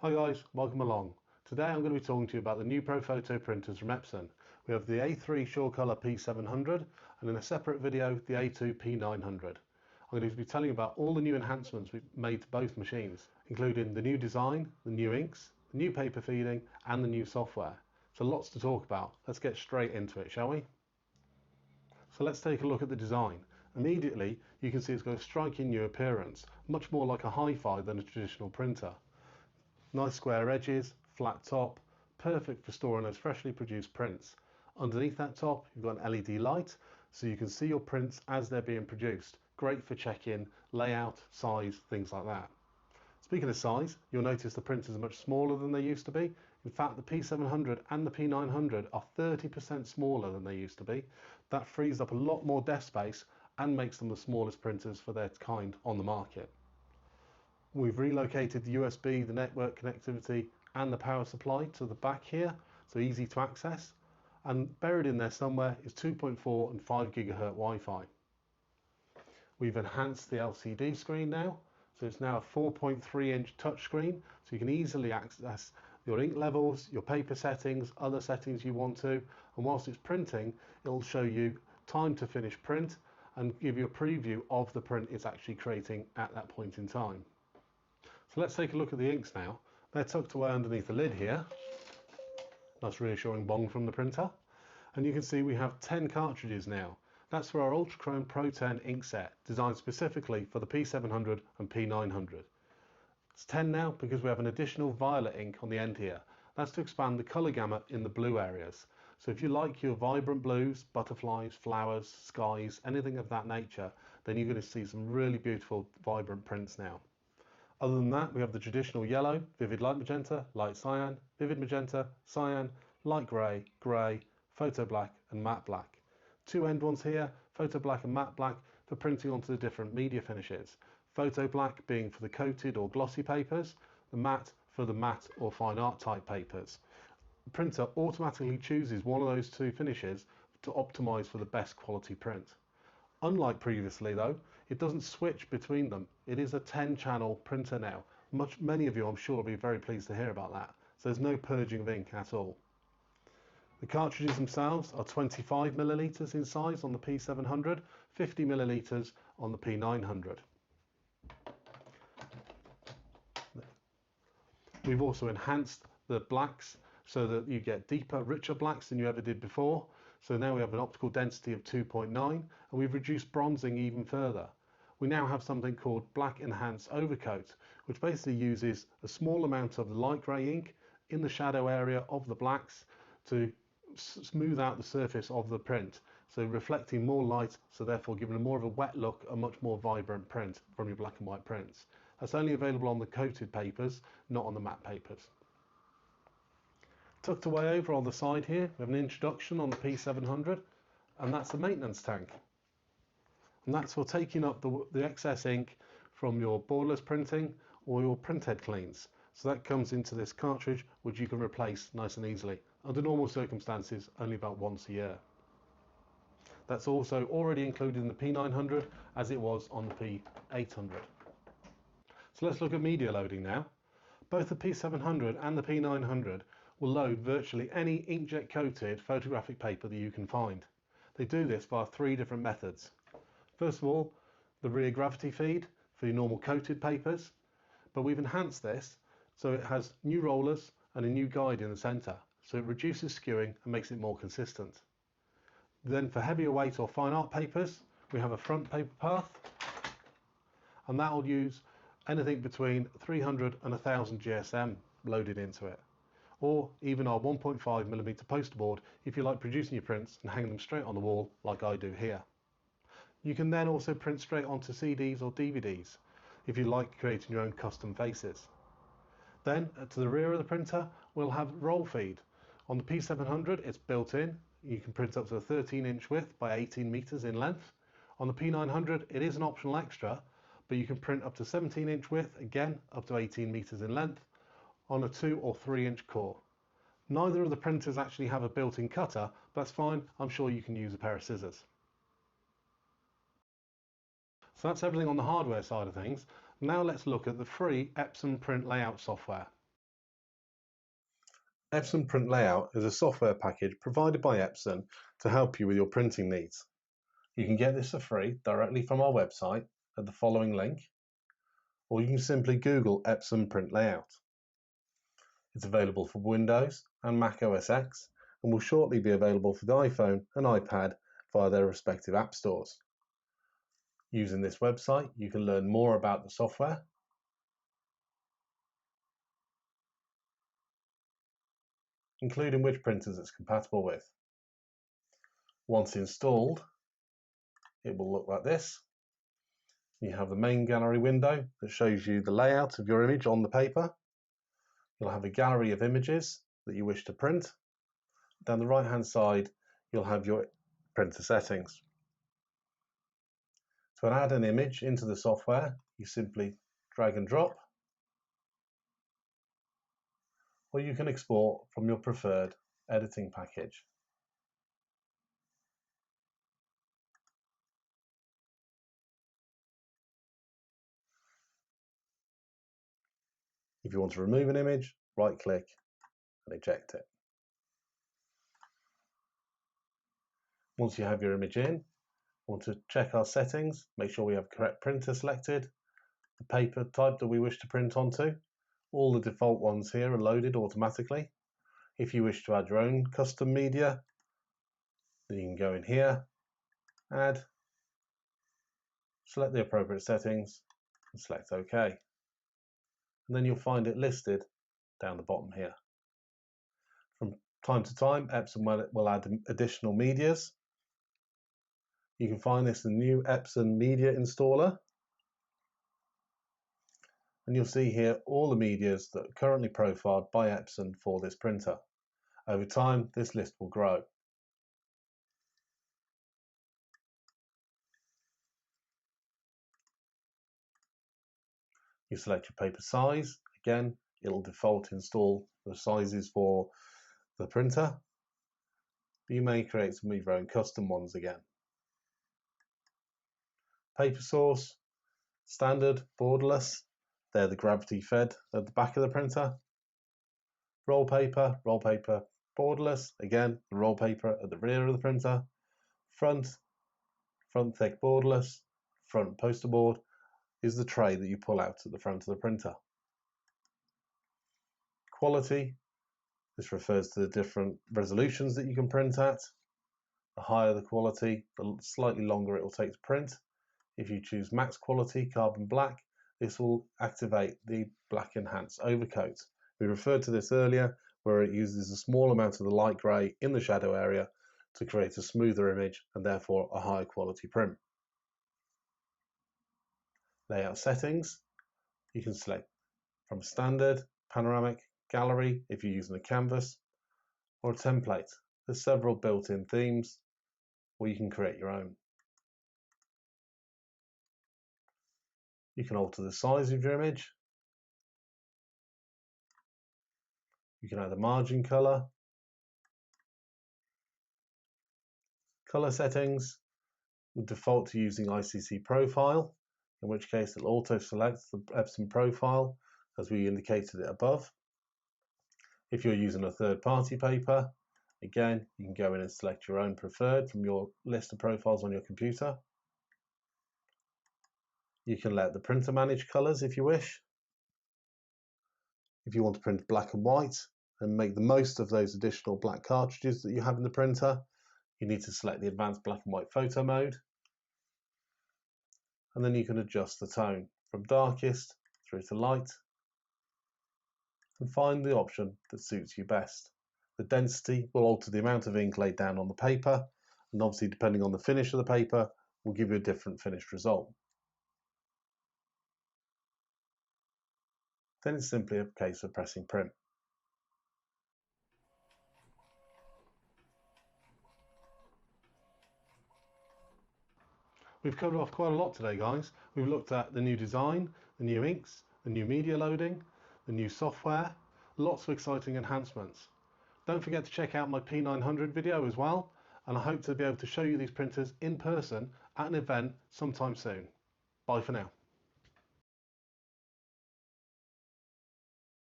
Hi guys, welcome along. Today I'm going to be talking to you about the new Pro Photo printers from Epson. We have the A3 SureColor P700 and in a separate video the A2 P900. I'm going to be telling you about all the new enhancements we've made to both machines, including the new design, the new inks, the new paper feeding and the new software. So lots to talk about. Let's get straight into it, shall we? So let's take a look at the design. Immediately you can see it's got a striking new appearance, much more like a hi-fi than a traditional printer. Nice square edges, flat top, perfect for storing those freshly produced prints. Underneath that top you've got an LED light so you can see your prints as they're being produced. Great for check-in, layout, size, things like that. Speaking of size, you'll notice the printers are much smaller than they used to be. In fact, the P700 and the P900 are 30% smaller than they used to be. That frees up a lot more desk space and makes them the smallest printers for their kind on the market. We've relocated the USB, the network connectivity and the power supply to the back here, so easy to access. And buried in there somewhere is 2.4 and 5 GHz Wi-Fi. We've enhanced the LCD screen now. So it's now a 4.3-inch touchscreen, so you can easily access your ink levels, your paper settings, other settings you want to, and whilst it's printing, it'll show you time to finish print and give you a preview of the print it's actually creating at that point in time. So let's take a look at the inks now. They're tucked away underneath the lid here. Nice reassuring bong from the printer. And you can see we have 10 cartridges now. That's for our Ultrachrome Pro 10 ink set, designed specifically for the P700 and P900. It's 10 now because we have an additional violet ink on the end here. That's to expand the colour gamut in the blue areas. So if you like your vibrant blues, butterflies, flowers, skies, anything of that nature, then you're going to see some really beautiful, vibrant prints now. Other than that, we have the traditional yellow, vivid light magenta, light cyan, vivid magenta, cyan, light grey, grey, photo black and matte black. Two end ones here, photo black and matte black, for printing onto the different media finishes. Photo black being for the coated or glossy papers, the matte for the matte or fine art type papers. The printer automatically chooses one of those two finishes to optimise for the best quality print. Unlike previously though, it doesn't switch between them. It is a 10-channel printer now. Many of you I'm sure will be very pleased to hear about that. So there's no purging of ink at all. The cartridges themselves are 25 millilitres in size on the P700, 50 millilitres on the P900. We've also enhanced the blacks so that you get deeper, richer blacks than you ever did before. So now we have an optical density of 2.9 and we've reduced bronzing even further. We now have something called Black Enhanced Overcoat, which basically uses a small amount of the light grey ink in the shadow area of the blacks to smooth out the surface of the print, so reflecting more light, so therefore giving a more of a wet look, a much more vibrant print from your black and white prints. That's only available on the coated papers, not on the matte papers. Tucked away over on the side here, we have an introduction on the P700, and that's the maintenance tank. And that's for taking up the excess ink from your borderless printing or your printhead cleans. So that comes into this cartridge, which you can replace nice and easily. Under normal circumstances, only about once a year. That's also already included in the P900 as it was on the P800. So let's look at media loading now. Both the P700 and the P900 will load virtually any inkjet coated photographic paper that you can find. They do this via 3 different methods. First of all, the rear gravity feed for your normal coated papers, but we've enhanced this so it has new rollers and a new guide in the centre, so it reduces skewing and makes it more consistent. Then for heavier weight or fine art papers, we have a front paper path, and that will use anything between 300 and 1000 GSM loaded into it, or even our 1.5mm poster board if you like producing your prints and hang them straight on the wall like I do here. You can then also print straight onto CDs or DVDs if you like creating your own custom faces. Then to the rear of the printer we'll have roll feed. On the P700 it's built in. You can print up to a 13-inch width by 18 meters in length. On the P900 it is an optional extra, but you can print up to 17-inch width, again up to 18 meters in length, on a 2 or 3-inch core. Neither of the printers actually have a built-in cutter, but that's fine, I'm sure you can use a pair of scissors. So that's everything on the hardware side of things. Now let's look at the free Epson print layout software. Epson Print Layout is a software package provided by Epson to help you with your printing needs. You can get this for free directly from our website at the following link, or you can simply Google Epson Print Layout. It's available for Windows and Mac OS X and will shortly be available for the iPhone and iPad via their respective app stores. Using this website, you can learn more about the software, including which printers it's compatible with. Once installed, it will look like this. You have the main gallery window that shows you the layout of your image on the paper. You'll have a gallery of images that you wish to print. Down the right hand side, you'll have your printer settings. To add an image into the software, you simply drag and drop, or you can export from your preferred editing package. If you want to remove an image, right click and eject it. Once you have your image in, want to check our settings, make sure we have correct printer selected, the paper type that we wish to print onto. All the default ones here are loaded automatically. If you wish to add your own custom media, then you can go in here, add, select the appropriate settings and select OK. And then you'll find it listed down the bottom here. From time to time, Epson will add additional medias. You can find this in the new Epson Media Installer. And you'll see here all the medias that are currently profiled by Epson for this printer. Over time, this list will grow. You select your paper size. Again, it'll default install the sizes for the printer. You may create some of your own custom ones again. Paper source, standard, borderless. They're the gravity fed at the back of the printer. Roll paper, borderless. Again, the roll paper at the rear of the printer. Front thick borderless. Front poster board is the tray that you pull out at the front of the printer. Quality, this refers to the different resolutions that you can print at. The higher the quality, the slightly longer it will take to print. If you choose max quality, carbon black, this will activate the black enhance overcoat. We referred to this earlier, where it uses a small amount of the light grey in the shadow area to create a smoother image and therefore a higher quality print. Layout settings, you can select from standard, panoramic, gallery if you're using a canvas, or a template. There's several built-in themes, or you can create your own. You can alter the size of your image. You can add a margin color. Color settings will default to using ICC profile, in which case it'll auto select the Epson profile as we indicated it above. If you're using a third-party paper, again, you can go in and select your own preferred from your list of profiles on your computer. You can let the printer manage colors if you wish. If you want to print black and white and make the most of those additional black cartridges that you have in the printer, you need to select the advanced black and white photo mode. And then you can adjust the tone from darkest through to light and find the option that suits you best. The density will alter the amount of ink laid down on the paper, and obviously depending on the finish of the paper will give you a different finished result. Then it's simply a case of pressing print. We've covered off quite a lot today, guys. We've looked at the new design, the new inks, the new media loading, the new software, lots of exciting enhancements. Don't forget to check out my P900 video as well, and I hope to be able to show you these printers in person at an event sometime soon. Bye for now.